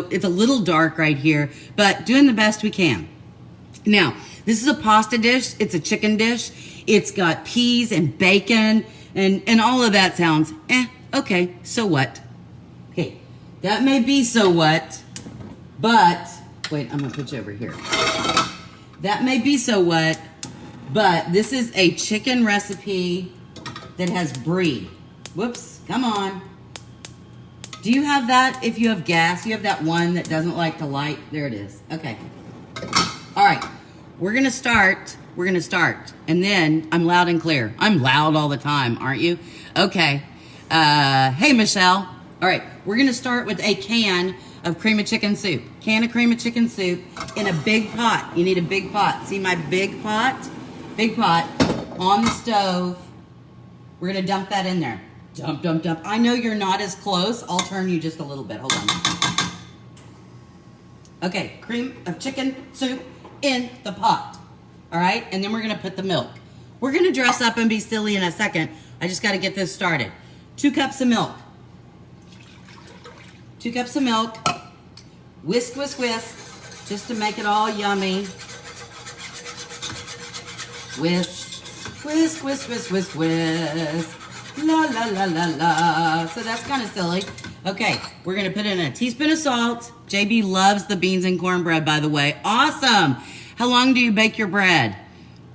It's a little dark right here, but doing the best we can. Now, this is a pasta dish. It's a chicken dish. It's got peas and bacon and all of that sounds, okay, so what? Okay, that may be so what, but, wait, I'm gonna put you over here. That may be so what, but this is a chicken recipe that has Brie. Whoops, come on. Do you have that if you have gas? You have that one that doesn't like to light? There it is. Okay. All right. We're going to start. And then I'm loud and clear. I'm loud all the time, aren't you? Okay. Hey, Michelle. All right. We're going to start with a can of cream of chicken soup. Can of cream of chicken soup in a big pot. You need a big pot. See my big pot? Big pot on the stove. We're going to dump that in there. Dump, dump, dump. I know you're not as close. I'll turn you just a little bit. Hold on. Okay, cream of chicken soup in the pot. All right, and then we're going to put the milk. We're going to dress up and be silly in a second. I just got to get this started. 2 cups of milk. 2 cups of milk. Whisk, whisk, whisk, just to make it all yummy. Whisk, whisk, whisk, whisk, whisk, whisk. La, la, la, la, la. So that's kind of silly. Okay, we're going to put in a teaspoon of salt. JB loves the beans and cornbread, by the way. Awesome. How long do you bake your bread?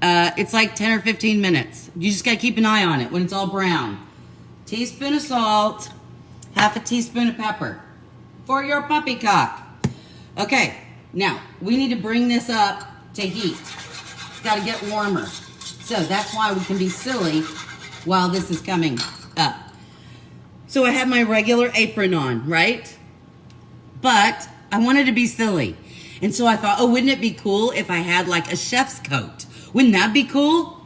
It's like 10 or 15 minutes. You just got to keep an eye on it when it's all brown. Teaspoon of salt. Half a teaspoon of pepper. For your poppycock. Okay, now we need to bring this up to heat. It's got to get warmer. So that's why we can be silly while this is coming up. So I have my regular apron on, right? But I wanted to be silly. And so I thought, oh, wouldn't it be cool if I had like a chef's coat? Wouldn't that be cool?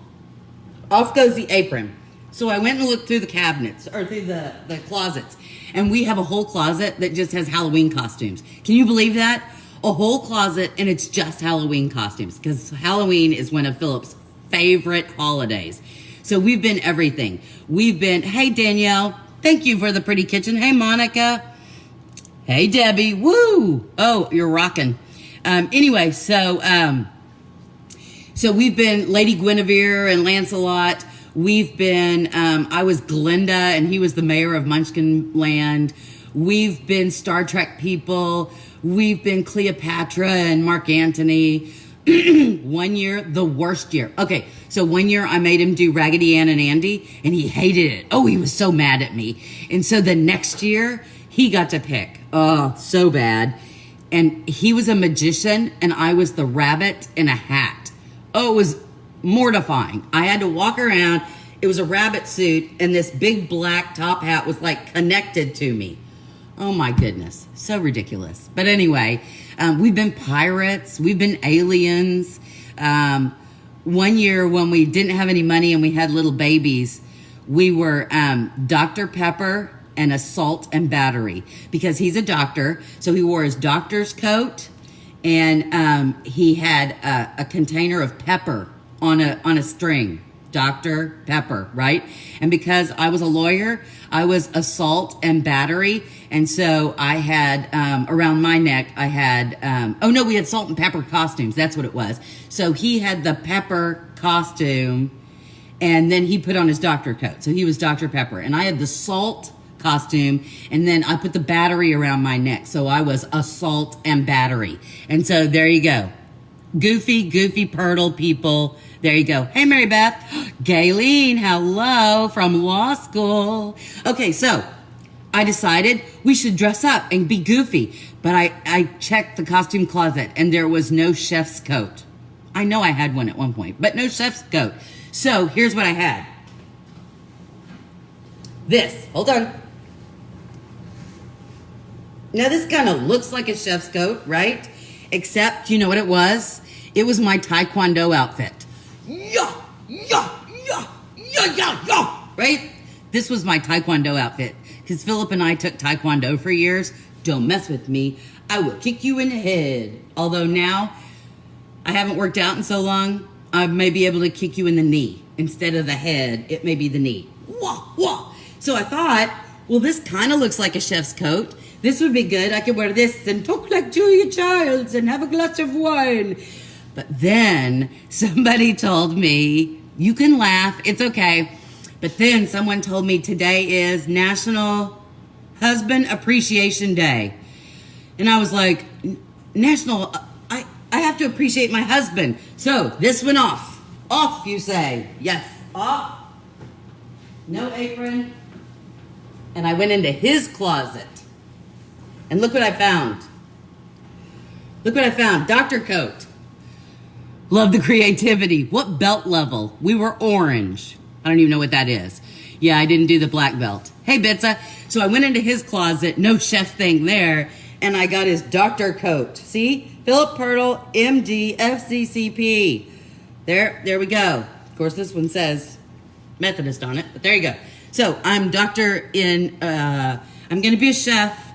Off goes the apron. So I went and looked through the cabinets, or through the closets. And we have a whole closet that just has Halloween costumes. Can you believe that? A whole closet, and it's just Halloween costumes. Because Halloween is one of Philip's favorite holidays. So we've been everything. We've been, hey, Danielle, thank you for the pretty kitchen. Hey, Monica. Hey, Debbie. Woo. Oh, you're rocking. Anyway, so we've been Lady Guinevere and Lancelot. We've been, I was Glinda and he was the mayor of Munchkin Land. We've been Star Trek people. We've been Cleopatra and Mark Antony. One year, the worst year. Okay, so one year I made him do Raggedy Ann and Andy, and he hated it. Oh, he was so mad at me. And so the next year, he got to pick. Oh, so bad. And he was a magician, and I was the rabbit in a hat. Oh, it was mortifying. I had to walk around. It was a rabbit suit, and this big black top hat was like connected to me. Oh my goodness, so ridiculous. But anyway, we've been pirates, we've been aliens. One year when we didn't have any money and we had little babies, we were Dr. Pepper and Assault and Battery, because he's a doctor. So he wore his doctor's coat, and he had a container of pepper on a string. Dr. Pepper, right? And because I was a lawyer, I was Assault and Battery. And so I had, around my neck, I had, we had Salt and Pepper costumes. That's what it was. So he had the pepper costume, and then he put on his doctor coat. So he was Dr. Pepper. And I had the salt costume, and then I put the battery around my neck. So I was Assault and Battery. And so there you go. Goofy Pirtle people. There you go. Hey, Mary Beth. Gayleen, hello, from law school. Okay, so I decided we should dress up and be goofy. But I checked the costume closet, and there was no chef's coat. I know I had one at one point, but no chef's coat. So here's what I had. This. Hold on. Now, this kind of looks like a chef's coat, right? Except, you know what it was? It was my Taekwondo outfit. Yeah, yeah, yeah, yeah, yeah, yeah. Right? This was my Taekwondo outfit. Because Philip and I took Taekwondo for years. Don't mess with me. I will kick you in the head. Although now, I haven't worked out in so long, I may be able to kick you in the knee. Instead of the head, it may be the knee. Wah, wah. So I thought, well, this kind of looks like a chef's coat. This would be good. I could wear this and talk like Julia Childs and have a glass of wine. But then somebody told me, you can laugh, it's okay. But then someone told me today is National Husband Appreciation Day. And I was like, National, I have to appreciate my husband. So this went off. Off, you say. Yes, off. No apron. And I went into his closet. And look what I found. Look what I found. Doctor coat. Love the creativity. What belt level? We were orange. I don't even know what that is. Yeah, I didn't do the black belt. Hey, Bitsa. So I went into his closet. No chef thing there. And I got his doctor coat. See? Philip Pirtle, MD, FCCP. There we go. Of course, this one says Methodist on it, but there you go. So I'm doctor in, I'm going to be a chef,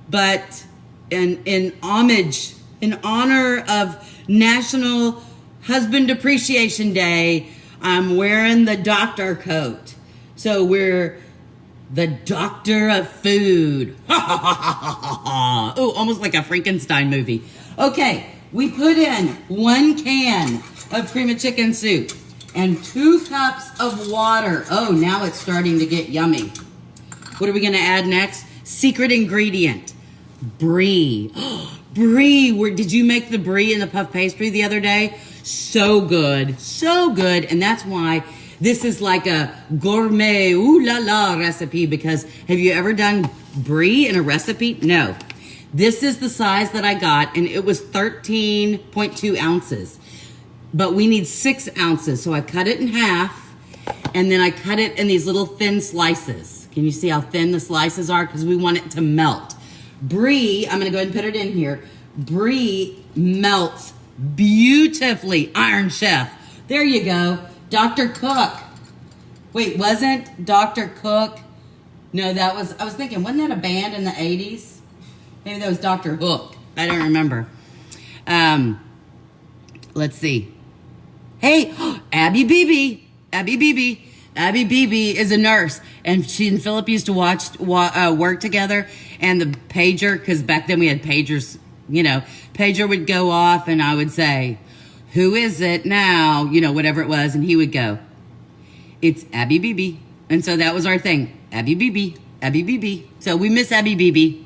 but in homage, in honor of National Husband Appreciation Day, I'm wearing the doctor coat. So we're the doctor of food. Oh, almost like a Frankenstein movie. Okay, we put in 1 can of cream of chicken soup and 2 cups of water. Oh, now it's starting to get yummy. What are we gonna add next? Secret ingredient, Brie. Brie, did you make the Brie in the puff pastry the other day? So good, so good. And that's why this is like a gourmet, ooh la la recipe, because have you ever done Brie in a recipe? No. This is the size that I got, and it was 13.2 ounces. But we need 6 ounces, so I cut it in half, and then I cut it in these little thin slices. Can you see how thin the slices are? Because we want it to melt. Brie, I'm gonna go ahead and put it in here. Brie melts beautifully. Iron Chef. There you go. Dr. Cook. Wait, wasn't Dr. Cook? No, I was thinking, wasn't that a band in the 80s? Maybe that was Dr. Hook. I don't remember. Let's see. Hey, Abby Beebe. Abby Beebe. Abby Beebe is a nurse, and she and Philip used to work together, and the pager, because back then we had pagers, you know, pager would go off, and I would say, who is it now? You know, whatever it was, and he would go, it's Abby Beebe. And so that was our thing. Abby Beebe. Abby Beebe. So we miss Abby Beebe.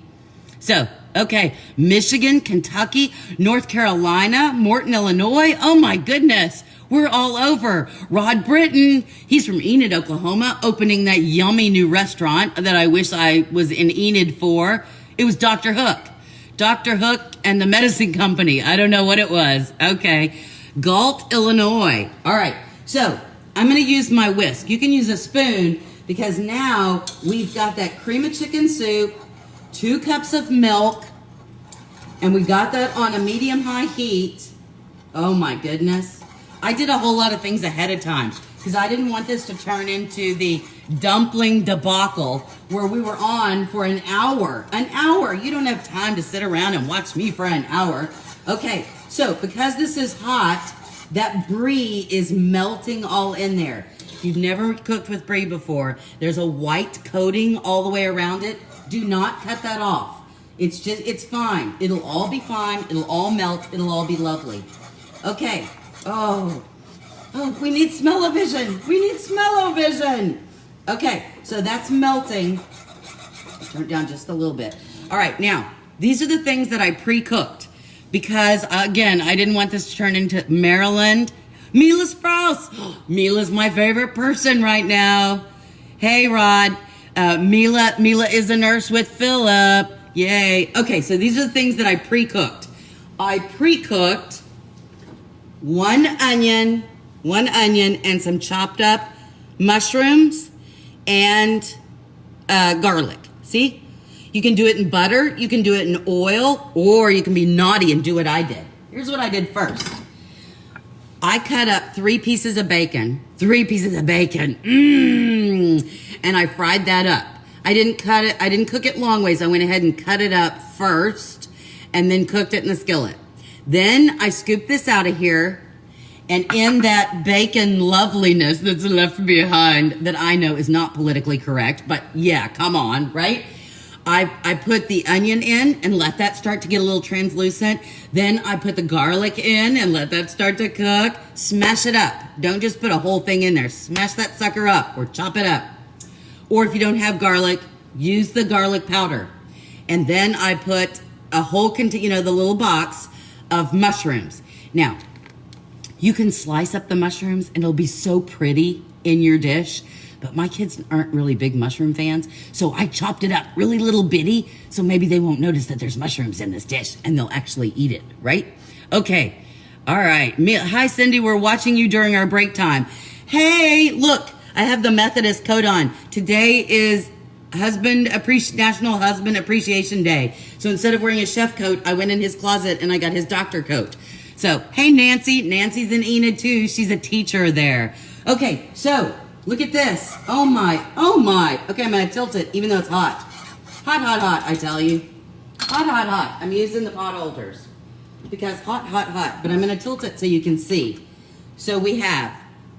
So, okay, Michigan, Kentucky, North Carolina, Morton, Illinois. Oh my goodness, we're all over. Rod Britton, he's from Enid, Oklahoma, opening that yummy new restaurant that I wish I was in Enid for. It was Dr. Hook. Dr. Hook and the medicine company. I don't know what it was. Okay, Galt, Illinois. All right, so I'm gonna use my whisk. You can use a spoon because now we've got that cream of chicken soup, 2 cups of milk, and we got that on a medium-high heat. Oh my goodness. I did a whole lot of things ahead of time because I didn't want this to turn into the dumpling debacle where we were on for an hour. An hour. You don't have time to sit around and watch me for an hour. Okay, so because this is hot, that Brie is melting all in there. If you've never cooked with Brie before, there's a white coating all the way around it. Do not cut that off. It's fine. It'll all be fine. It'll all melt. It'll all be lovely. Okay. Oh, we need smell-o-vision. We need smell-o-vision. Okay, so that's melting. Turn it down just a little bit. All right, now, these are the things that I pre-cooked because, again, I didn't want this to turn into Maryland. Mila Sprouse. Mila's my favorite person right now. Hey, Rod. Mila is a nurse with Philip. Yay. Okay, so these are the things that I pre-cooked. I pre-cooked one onion and some chopped up mushrooms and garlic. See? You can do it in butter, you can do it in oil, or you can be naughty and do what I did. Here's what I did first. I cut up 3 pieces of bacon. 3 pieces of bacon. And I fried that up. I didn't cook it long ways. I went ahead and cut it up first and then cooked it in the skillet. Then I scooped this out of here, and in that bacon loveliness that's left behind that I know is not politically correct, but yeah, come on, right? I put the onion in and let that start to get a little translucent. Then I put the garlic in and let that start to cook. Smash it up. Don't just put a whole thing in there. Smash that sucker up or chop it up. Or if you don't have garlic, use the garlic powder. And then I put a whole container, the little box of mushrooms. Now, you can slice up the mushrooms and it'll be so pretty in your dish. But my kids aren't really big mushroom fans, so I chopped it up really little bitty, so maybe they won't notice that there's mushrooms in this dish, and they'll actually eat it, right? Okay, all right. Hi, Cindy, we're watching you during our break time. Hey, look, I have the Methodist coat on. Today is National Husband Appreciation Day. So instead of wearing a chef coat, I went in his closet and I got his doctor coat. So, hey, Nancy. Nancy's in Enid, too. She's a teacher there. Okay, so... look at this. Oh my. Okay, I'm gonna tilt it even though it's hot. Hot, I tell you. Hot. I'm using the pot holders because hot. But I'm gonna tilt it so you can see. So we have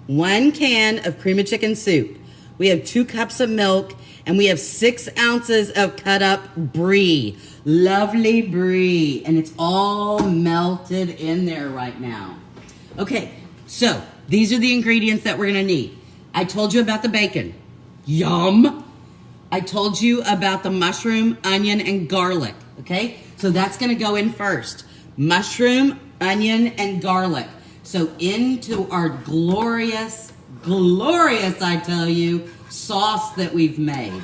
1 can of cream of chicken soup. We have 2 cups of milk and we have 6 ounces of cut up Brie. Lovely Brie. And it's all melted in there right now. Okay, so these are the ingredients that we're gonna need. I told you about the bacon. Yum. I told you about the mushroom, onion, and garlic. Okay? So that's going to go in first. Mushroom, onion, and garlic. So into our glorious, I tell you, sauce that we've made.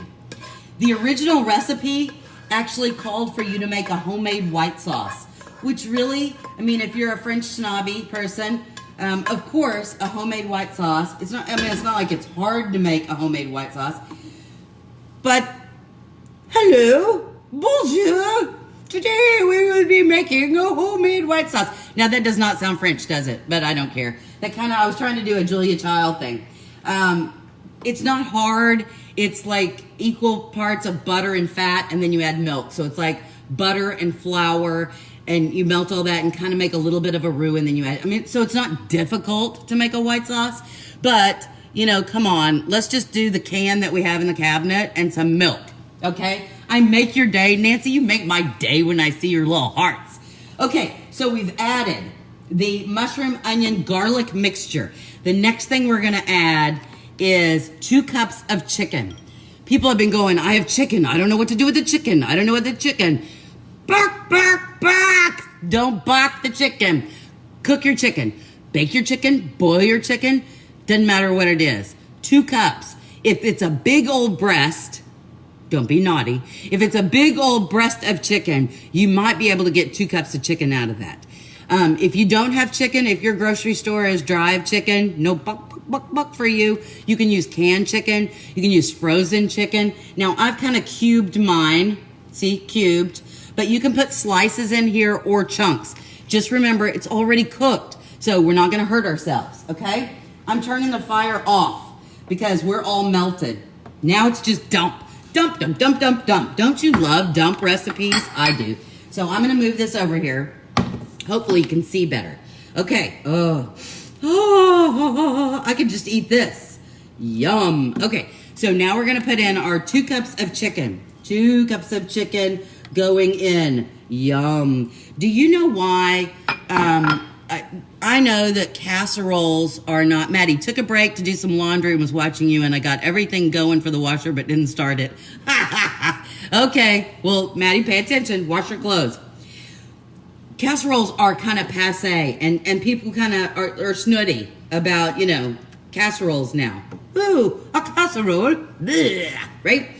The original recipe actually called for you to make a homemade white sauce, which really, I mean, if you're a French snobby person, of course, a homemade white sauce. It's not like it's hard to make a homemade white sauce. But, hello, bonjour. Today we will be making a homemade white sauce. Now that does not sound French, does it? But I don't care. I was trying to do a Julia Child thing. It's not hard. It's like equal parts of butter and fat, and then you add milk. So it's like butter and flour. And you melt all that and kind of make a little bit of a roux and then you add, so it's not difficult to make a white sauce, but, come on, let's just do the can that we have in the cabinet and some milk, okay? I make your day. Nancy, you make my day when I see your little hearts. Okay, so we've added the mushroom, onion, garlic mixture. The next thing we're gonna add is 2 cups of chicken. People have been going, I have chicken. I don't know what to do with the chicken. Bark! Don't bark the chicken. Cook your chicken. Bake your chicken. Boil your chicken. Doesn't matter what it is. 2 cups. If it's a big old breast, don't be naughty. If it's a big old breast of chicken, you might be able to get 2 cups of chicken out of that. If you don't have chicken, if your grocery store has dried chicken, no buck for you. You can use canned chicken. You can use frozen chicken. Now, I've kind of cubed mine. See, cubed. But you can put slices in here or chunks. Just remember, it's already cooked, so we're not going to hurt ourselves, okay? I'm turning the fire off because we're all melted. Now it's just dump. Dump. Don't you love dump recipes? I do. So I'm going to move this over here. Hopefully you can see better. Okay. I could just eat this. Yum. Okay, so now we're going to put in our 2 cups of chicken. 2 cups of chicken going in. Yum. Do you know why? I know that casseroles are not... Maddie took a break to do some laundry and was watching you, and I got everything going for the washer but didn't start it. Okay, well, Maddie, pay attention. Wash your clothes. Casseroles are kind of passe, and people kind of are snooty about, casseroles now. Ooh, a casserole. Blech, right?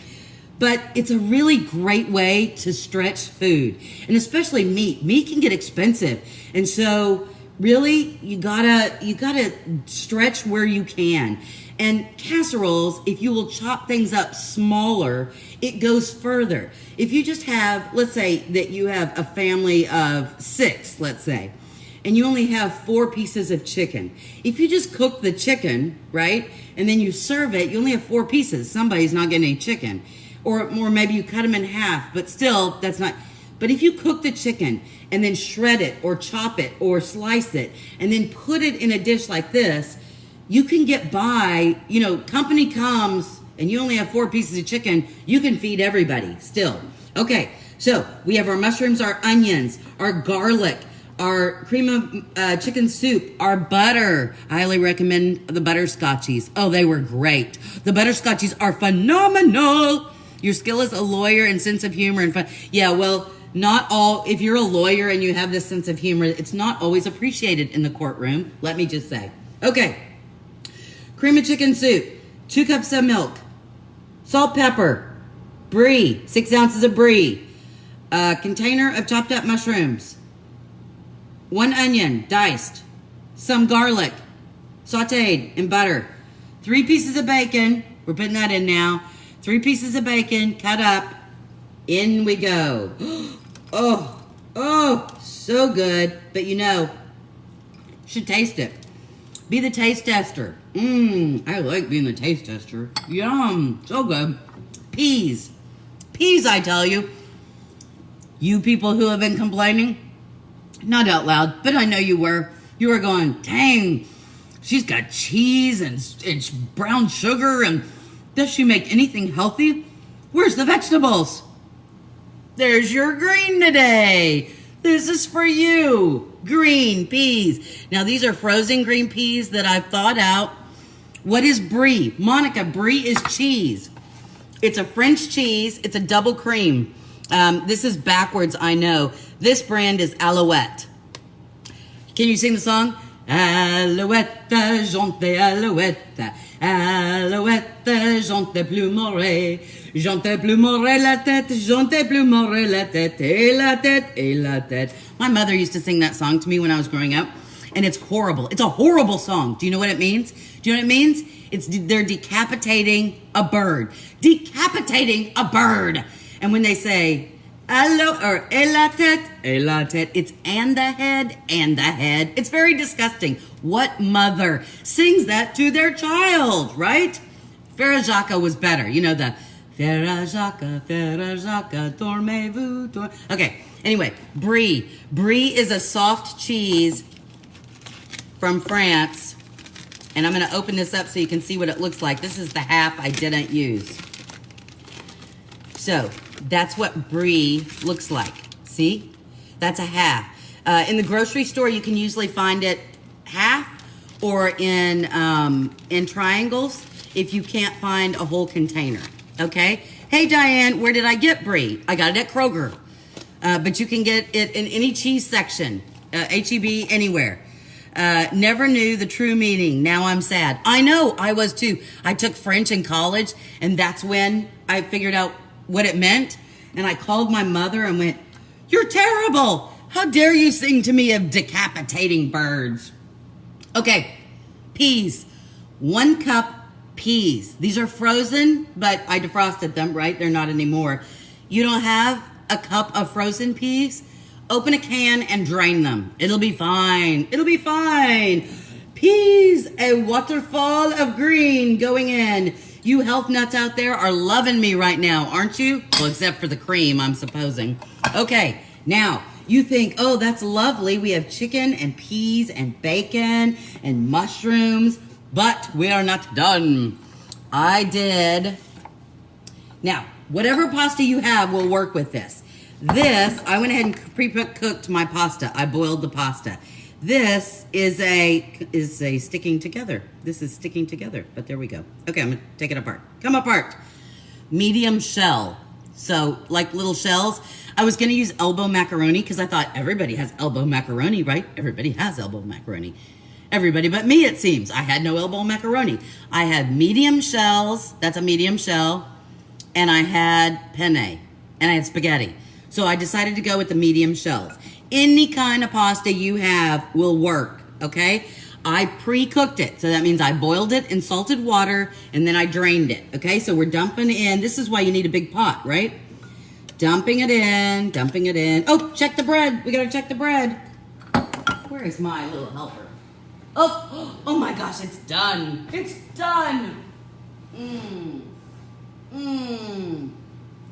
But it's a really great way to stretch food, and especially meat. Meat can get expensive, and so really you gotta stretch where you can. And casseroles, if you will chop things up smaller, it goes further. If you just have, let's say that you have a family of 6, let's say, and you only have 4 pieces of chicken. If you just cook the chicken, right, and then you serve it, you only have 4 pieces. Somebody's not getting any chicken. Or maybe you cut them in half, but still, that's not... But if you cook the chicken and then shred it or chop it or slice it and then put it in a dish like this, you can get by, company comes and you only have 4 pieces of chicken, you can feed everybody still. Okay, so we have our mushrooms, our onions, our garlic, our cream of chicken soup, our butter. I highly recommend the butterscotchies. Oh, they were great. The butterscotchies are phenomenal. Your skill as a lawyer and sense of humor and fun. Yeah, well, not all, if you're a lawyer and you have this sense of humor, it's not always appreciated in the courtroom. Let me just say. Okay. Cream of chicken soup, 2 cups of milk, salt, pepper, Brie, 6 ounces of Brie, a container of chopped up mushrooms, 1 onion, diced, some garlic, sauteed in butter, 3 pieces of bacon, we're putting that in now, 3 pieces of bacon, cut up, in we go. Oh, so good, but you know, should taste it. Be the taste tester. I like being the taste tester. Yum, so good. Peas, I tell you. You people who have been complaining, not out loud, but I know you were. You were going, dang, she's got cheese and brown sugar, and does she make anything healthy? Where's the vegetables? There's your green today. This is for you. Green peas. Now, these are frozen green peas that I've thawed out. What is Brie? Monica, Brie is cheese. It's a French cheese. It's a double cream. This is backwards, I know. This brand is Alouette. Can you sing the song? Alouette, jante alouette. Alouette, jante plumerai. Jante plumerai la tête, jante plumerai la tête, et la tête, et la tête. My mother used to sing that song to me when I was growing up, and it's horrible. It's a horrible song. Do you know what it means? Do you know what it means? They're decapitating a bird. Decapitating a bird. And when they say, allo, or et la tête, it's and the head, and the head. It's very disgusting. What mother sings that to their child, right? Frère Jacques was better. You know the Frère Jacques, dormez-vous, Okay, anyway, Brie. Brie is a soft cheese from France. And I'm going to open this up so you can see what it looks like. This is the half I didn't use. So, that's what Brie looks like. See? That's a half. In the grocery store, you can usually find it half or in triangles if you can't find a whole container. Okay? Hey, Diane, where did I get Brie? I got it at Kroger. But you can get it in any cheese section. H-E-B, anywhere. Never knew the true meaning. Now I'm sad. I know, I was too. I took French in college, and that's when I figured out what it meant. And I called my mother and went, "You're terrible. How dare you sing to me of decapitating birds?" Okay, peas. 1 cup peas. These are frozen, but I defrosted them, right? They're not anymore. You don't have a cup of frozen peas? Open a can and drain them. It'll be fine. It'll be fine. Peas, a waterfall of green going in. You health nuts out there are loving me right now, aren't you? Well, except for the cream, I'm supposing. Okay, now, you think, oh, that's lovely. We have chicken and peas and bacon and mushrooms, but we are not done. I did. Now, whatever pasta you have will work with this. This, I went ahead and pre-cooked my pasta. I boiled the pasta. This is a sticking together. This is sticking together, but there we go. Okay, I'm gonna take it apart. Come apart. Medium shell. So, like little shells. I was gonna use elbow macaroni because I thought everybody has elbow macaroni, right? Everybody has elbow macaroni. Everybody but me, it seems. I had no elbow macaroni. I had medium shells. That's a medium shell. And I had penne. And I had spaghetti. So I decided to go with the medium shells. Any kind of pasta you have will work, okay? I pre-cooked it. So that means I boiled it in salted water and then I drained it, okay? So we're dumping in. This is why you need a big pot, right? Dumping it in, dumping it in. Oh, check the bread. We gotta check the bread. Where is my little helper? Oh my gosh, it's done. It's done.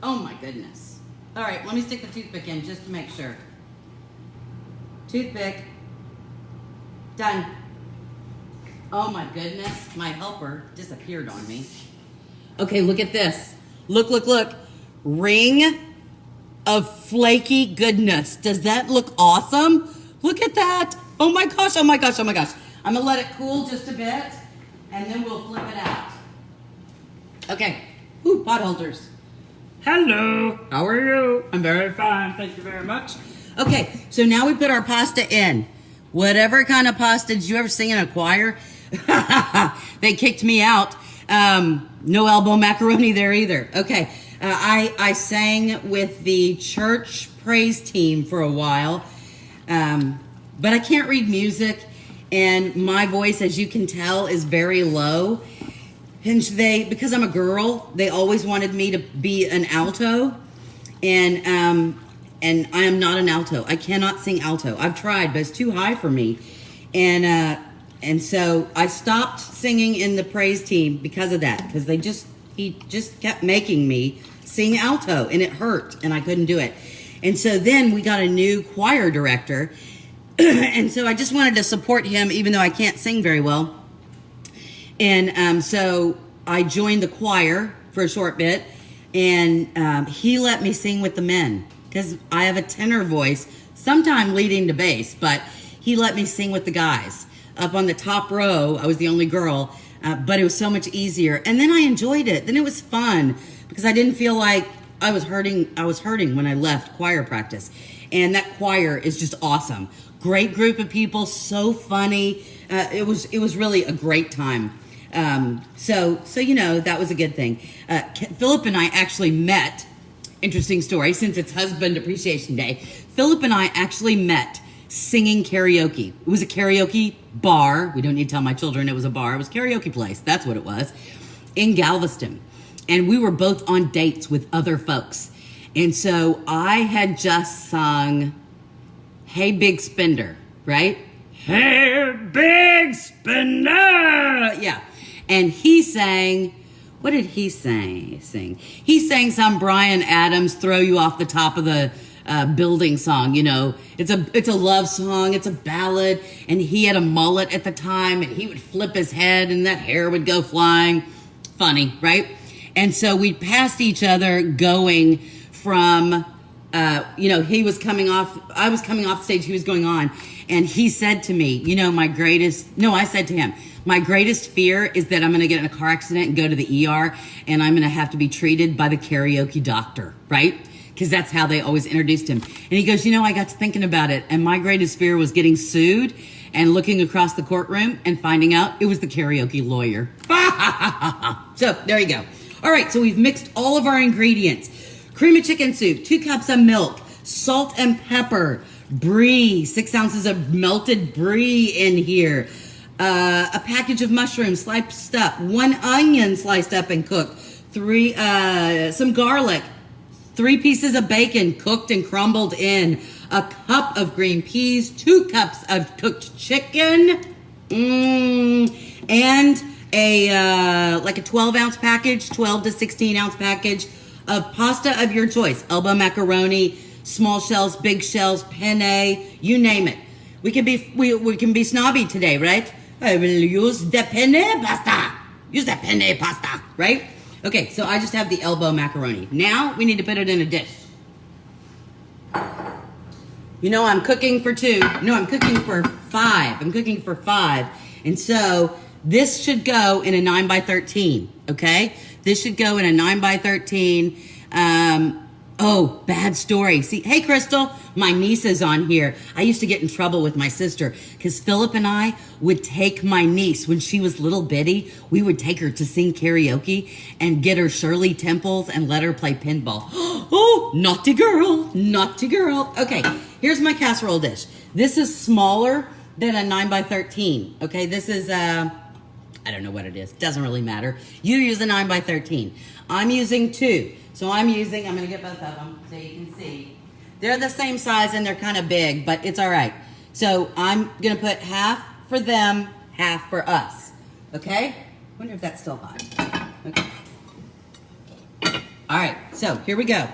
Oh my goodness. All right, let me stick the toothpick in just to make sure. Toothpick. Done. Oh my goodness, my helper disappeared on me. Okay, look at this. Look, look, look. Ring of flaky goodness. Does that look awesome? Look at that. Oh my gosh, oh my gosh, oh my gosh. I'm gonna let it cool just a bit and then we'll flip it out. Okay, ooh, pot holders. Hello, how are you? I'm very fine, thank you very much. Okay, so now we put our pasta in. Whatever kind of pasta, did you ever sing in a choir? They kicked me out. No elbow macaroni there either. Okay, I sang with the church praise team for a while, but I can't read music, and my voice, as you can tell, is very low. And because I'm a girl, they always wanted me to be an alto, and I am not an alto. I cannot sing alto. I've tried, but it's too high for me, and so I stopped singing in the praise team because of that, because he just kept making me sing alto, and it hurt, and I couldn't do it. And so then we got a new choir director, and so I just wanted to support him, even though I can't sing very well. And so I joined the choir for a short bit, and he let me sing with the men, because I have a tenor voice, sometimes leading to bass, but he let me sing with the guys. Up on the top row, I was the only girl, but it was so much easier. And then I enjoyed it. Then it was fun, because I didn't feel like I was hurting when I left choir practice. And that choir is just awesome. Great group of people, so funny. It was really a great time. So you know, that was a good thing. Philip and I actually met, interesting story, since it's Husband Appreciation Day. Philip and I actually met singing karaoke. It was a karaoke bar. We don't need to tell my children it was a bar. It was a karaoke place. That's what it was. In Galveston. And we were both on dates with other folks. And so I had just sung Hey Big Spender, right? Hey Big Spender! Yeah. And he sang, what did he sing? He sang some Bryan Adams Throw You Off the Top of the Building song. You know, it's a love song, it's a ballad, and he had a mullet at the time, and he would flip his head and that hair would go flying. Funny, right? And so we passed each other going from, he was coming off, I was coming off stage, he was going on, and he said to me, I said to him, my greatest fear is that I'm going to get in a car accident and go to the ER, and I'm going to have to be treated by the karaoke doctor, right? Because that's how they always introduced him. And he goes, I got to thinking about it, and my greatest fear was getting sued and looking across the courtroom and finding out it was the karaoke lawyer. So there you go. All right, so we've mixed all of our ingredients. Cream of chicken soup, 2 cups of milk, salt and pepper, Brie, 6 ounces of melted Brie in here, a package of mushrooms sliced up, 1 onion sliced up and cooked, some garlic, 3 pieces of bacon cooked and crumbled in, a cup of green peas, 2 cups of cooked chicken, and a 12-ounce package, 12 to 16-ounce package of pasta of your choice. Elbow macaroni, small shells, big shells, penne, you name it. We can be snobby today, right? I will use the penne pasta. Use the penne pasta, right? Okay, so I just have the elbow macaroni. Now we need to put it in a dish. I'm cooking for 2. No, I'm cooking for 5. I'm cooking for 5. And so this should go in a 9 by 13, okay? This should go in a 9 by 13. Bad story. See, hey, Crystal, my niece is on here. I used to get in trouble with my sister because Philip and I would take my niece when she was little bitty. We would take her to sing karaoke and get her Shirley Temples and let her play pinball. Oh, naughty girl, naughty girl. Okay, here's my casserole dish. This is smaller than a 9 by 13. Okay, this is, I don't know what it is. Doesn't really matter. You use a 9 by 13. I'm using 2. So I'm going to get both of them so you can see. They're the same size and they're kind of big, but it's all right. So I'm going to put half for them, half for us. Okay? I wonder if that's still hot. Okay. All right, so here we go.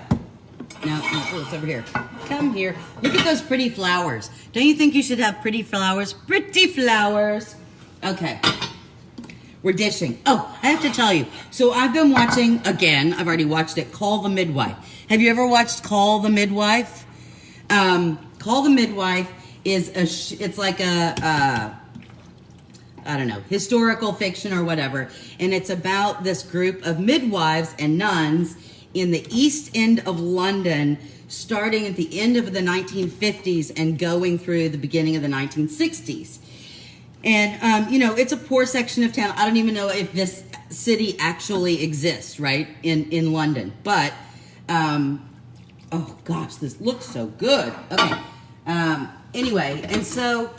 Now, it's over here. Come here. Look at those pretty flowers. Don't you think you should have pretty flowers? Pretty flowers. Okay. We're dishing. Oh, I have to tell you. So I've been watching, again, I've already watched it, Call the Midwife. Have you ever watched Call the Midwife? Call the Midwife is it's like a I don't know, historical fiction or whatever. And it's about this group of midwives and nuns in the East End of London, starting at the end of the 1950s and going through the beginning of the 1960s. And, it's a poor section of town. I don't even know if this city actually exists, right, in London. But, oh gosh, this looks so good. Okay. Anyway, and so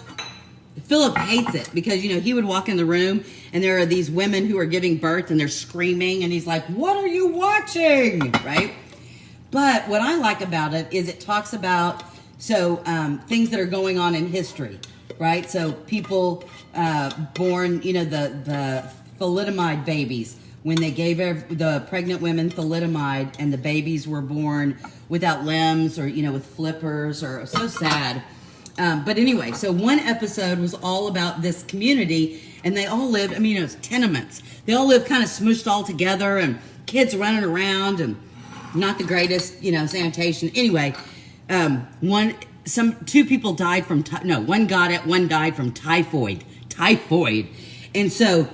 Philip hates it because, he would walk in the room and there are these women who are giving birth and they're screaming and he's like, what are you watching? Right? But what I like about it is it talks about, things that are going on in history, right? So people born, the thalidomide babies, when they gave the pregnant women thalidomide and the babies were born without limbs or, with flippers or so sad. But anyway, so one episode was all about this community and they all lived, it's tenements. They all lived kind of smooshed all together and kids running around and not the greatest, sanitation. Anyway, two people died from, one got it, one died from typhoid. And so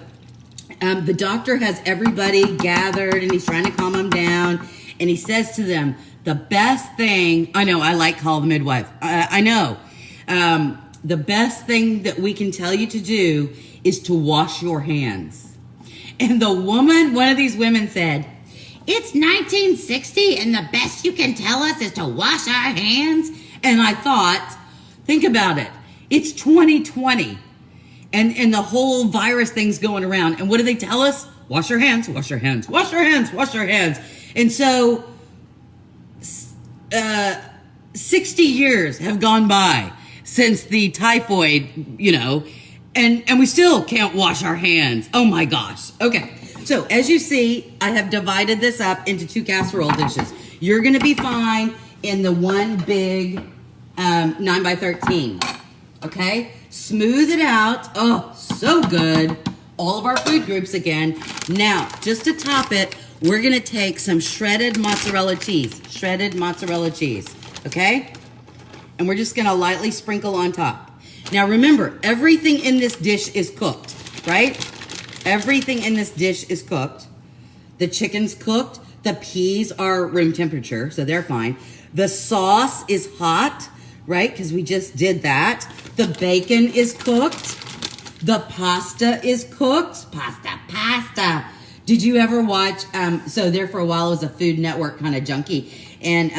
the doctor has everybody gathered and he's trying to calm them down. And he says to them, the best thing, I know, I like Call the Midwife. I know. The best thing that we can tell you to do is to wash your hands. And one of these women said, it's 1960 and the best you can tell us is to wash our hands. And I thought, think about it. It's 2020 and the whole virus thing's going around. And what do they tell us? Wash your hands, wash your hands, wash your hands, wash your hands. And so 60 years have gone by since the typhoid, and we still can't wash our hands. Oh my gosh. Okay. So as you see, I have divided this up into 2 casserole dishes. You're going to be fine in the one big 9x13. Okay. Smooth it out. Oh, so good. All of our food groups again. Now, just to top it, we're going to take some shredded mozzarella cheese. Okay. And we're just going to lightly sprinkle on top. Now remember, everything in this dish is cooked, right? Everything in this dish is cooked. The chicken's cooked. The peas are room temperature, so they're fine. The sauce is hot, right? Because we just did that. The bacon is cooked. The pasta is cooked. Pasta. Did you ever watch, so there for a while I was a Food Network kind of junkie, and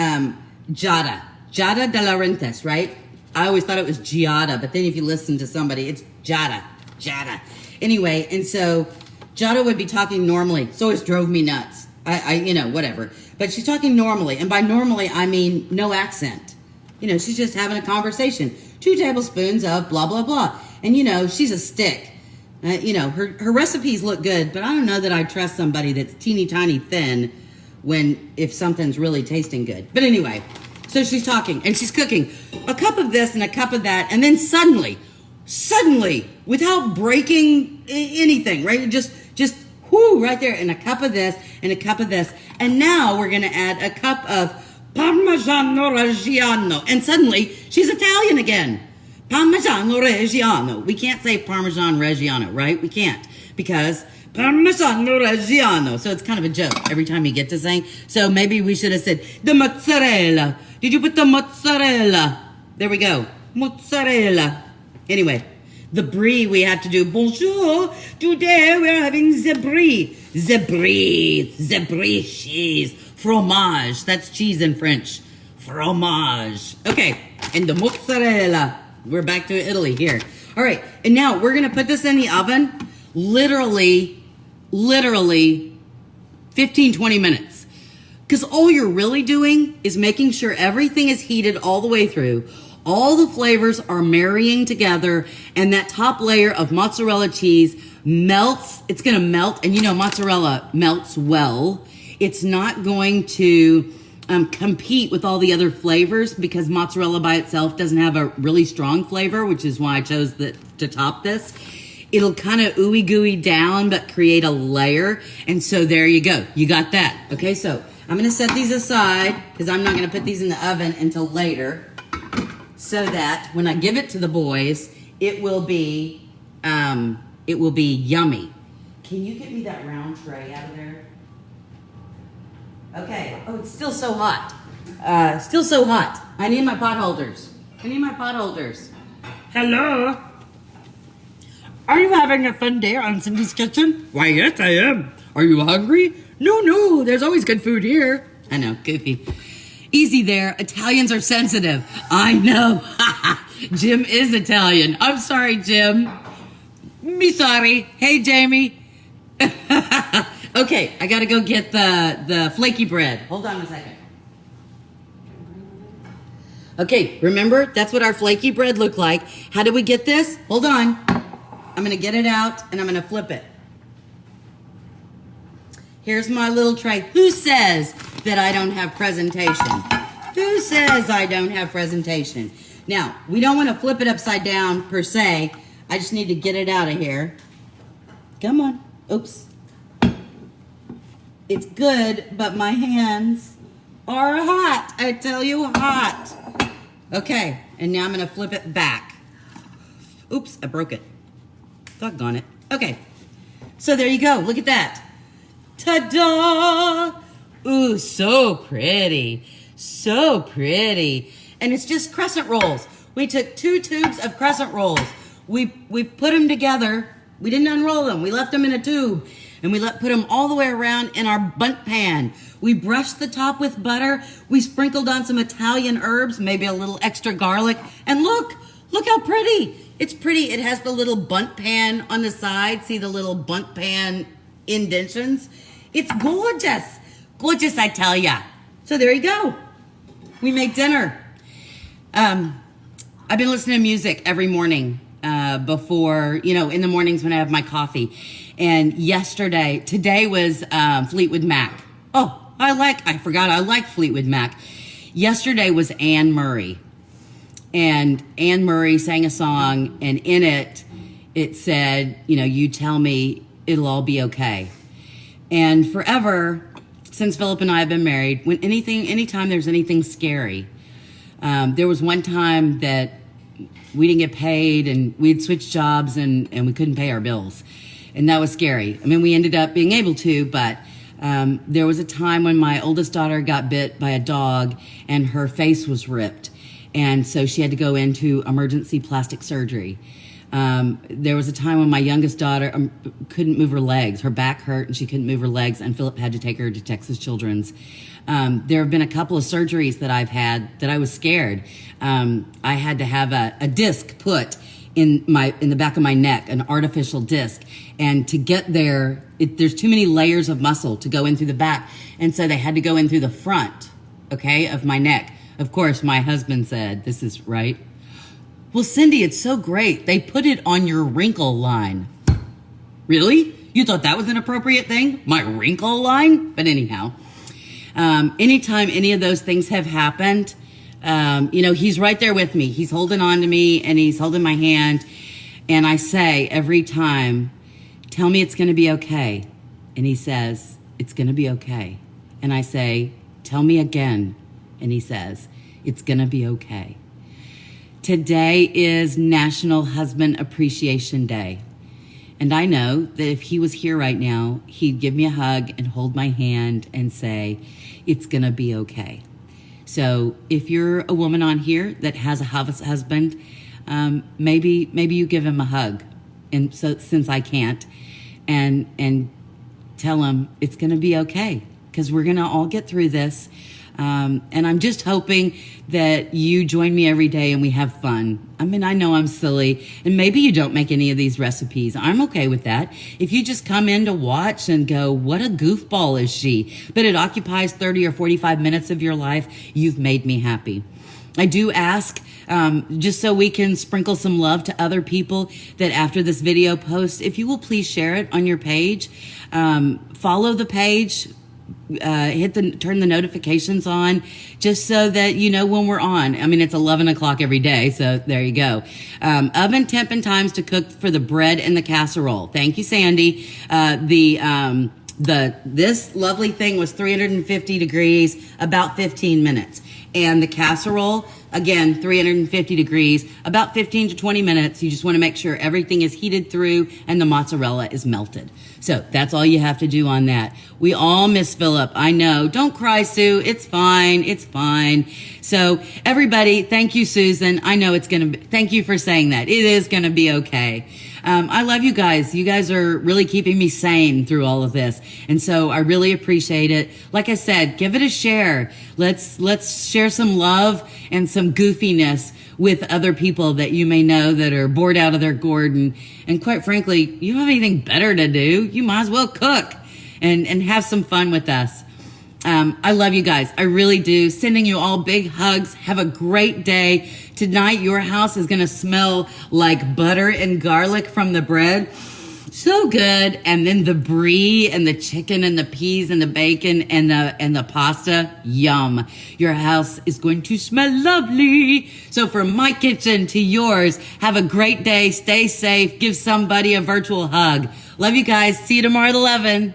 Giada de Laurentiis, right? I always thought it was Giada, but then if you listen to somebody, it's Giada. Anyway, and so Giada would be talking normally. So it drove me nuts. Whatever. But she's talking normally, and by normally, I mean no accent. She's just having a conversation. 2 tablespoons of blah, blah, blah. And, she's a stick. Her recipes look good, but I don't know that I trust somebody that's teeny tiny thin if something's really tasting good. But anyway, so she's talking and she's cooking a cup of this and a cup of that. And then suddenly, without breaking anything, right? Just whoo, right there. And a cup of this and a cup of this. And now we're going to add a cup of Parmigiano Reggiano. And suddenly she's Italian again. Parmigiano Reggiano. We can't say Parmesan Reggiano, right? We can't, because Parmigiano Reggiano. So it's kind of a joke every time you get to saying. So maybe we should have said the mozzarella. Did you put the mozzarella? There we go. Mozzarella. Anyway, the brie we have to do. Bonjour. Today we are having the brie. The brie cheese. Fromage. That's cheese in French. Fromage. Okay. And the mozzarella. We're back to Italy here. All right. And now we're going to put this in the oven. Literally 15, 20 minutes. Because all you're really doing is making sure everything is heated all the way through. All the flavors are marrying together. And that top layer of mozzarella cheese melts. It's going to melt. And mozzarella melts well. It's not going to compete with all the other flavors, because mozzarella by itself doesn't have a really strong flavor, which is why I chose to top this. It'll kind of ooey gooey down, but create a layer. And so there you go. You got that. Okay, so I'm going to set these aside because I'm not going to put these in the oven until later, so that when I give it to the boys, it will be yummy. Can you get me that round tray out of there? Okay. Oh, it's still so hot. Still so hot. I need my pot holders. Hello. Are you having a fun day on Cindy's Kitchen? Why, yes, I am. Are you hungry? No, there's always good food here. I know, goofy. Easy there. Italians are sensitive. I know. Jim is Italian. I'm sorry, Jim. Me sorry. Hey, Jamie. Okay, I gotta go get the flaky bread. Hold on a second. Okay, remember, that's what our flaky bread looked like. How do we get this? Hold on. I'm gonna get it out and I'm gonna flip it. Here's my little tray. Who says that I don't have presentation? Who says I don't have presentation? Now, we don't want to flip it upside down per se. I just need to get it out of here. Come on. Oops. It's good, but my hands are hot. I tell you, hot. Okay, and now I'm going to flip it back. Oops, I broke it. Doggone it. Okay, so there you go. Look at that. Ta-da! Ooh, so pretty. So pretty. And it's just crescent rolls. We took 2 tubes of crescent rolls. We put them together. We didn't unroll them. We left them in a tube. And we put them all the way around in our bundt pan. We brushed the top with butter. We sprinkled on some Italian herbs, maybe a little extra garlic. And look how pretty. It's pretty. It has the little bundt pan on the side. See the little bundt pan indentions? It's gorgeous. Gorgeous, I tell ya. So there you go. We make dinner. I've been listening to music every morning before, in the mornings when I have my coffee. And today was Fleetwood Mac. Oh, I forgot I like Fleetwood Mac. Yesterday was Anne Murray. And Anne Murray sang a song, and in it said, you tell me it'll all be okay. And forever, since Philip and I have been married, anytime there's anything scary, there was one time that we didn't get paid and we'd switched jobs and we couldn't pay our bills. And that was scary. I mean, we ended up being able to, but there was a time when my oldest daughter got bit by a dog and her face was ripped. And so she had to go into emergency plastic surgery. There was a time when my youngest daughter couldn't move her legs. Her back hurt and she couldn't move her legs, and Philip had to take her to Texas Children's. There have been a couple of surgeries that I've had that I was scared. I had to have a disc put in the back of my neck, an artificial disc. And to get there, there's too many layers of muscle to go in through the back. And so they had to go in through the front, of my neck. Of course, my husband said, "This is right." Well, Cindy, it's so great. They put it on your wrinkle line. Really? You thought that was an appropriate thing? My wrinkle line? But anyhow, anytime any of those things have happened, he's right there with me. He's holding on to me and he's holding my hand. And I say every time, "Tell me it's going to be okay." And he says, "It's going to be okay." And I say, "Tell me again." And he says, "It's going to be okay." Today is National Husband Appreciation Day. And I know that if he was here right now, he'd give me a hug and hold my hand and say, "It's going to be okay." So if you're a woman on here that has a husband, maybe you give him a hug. And so since I can't, and tell him it's going to be okay, because we're going to all get through this. And I'm just hoping that you join me every day and we have fun. I mean, I know I'm silly, and maybe you don't make any of these recipes. I'm okay with that. If you just come in to watch and go, "What a goofball is she?" But it occupies 30 or 45 minutes of your life, you've made me happy. I do ask, just so we can sprinkle some love to other people, that after this video post, if you will please share it on your page. Follow the page. turn the notifications on, just so that you know when we're on. I mean, it's 11 o'clock every day, so there you go. Oven temp and times to cook for the bread and the casserole. Thank you, Sandy. This lovely thing was 350 degrees, about 15 minutes. And the casserole, again, 350 degrees, about 15 to 20 minutes. You just want to make sure everything is heated through and the mozzarella is melted. So that's all you have to do on that. We all miss Philip. I know. Don't cry, Sue. It's fine. It's fine. So everybody, thank you, Susan. I know thank you for saying that. It is going to be okay. I love you guys. You guys are really keeping me sane through all of this. And so I really appreciate it. Like I said, give it a share. Let's share some love and some goofiness with other people that you may know that are bored out of their gourd. And quite frankly, you don't have anything better to do. You might as well cook and have some fun with us. I love you guys. I really do. Sending you all big hugs. Have a great day. Tonight, your house is going to smell like butter and garlic from the bread. So good. And then the brie and the chicken and the peas and the bacon and the pasta. Yum. Your house is going to smell lovely. So from my kitchen to yours, have a great day. Stay safe. Give somebody a virtual hug. Love you guys. See you tomorrow at 11.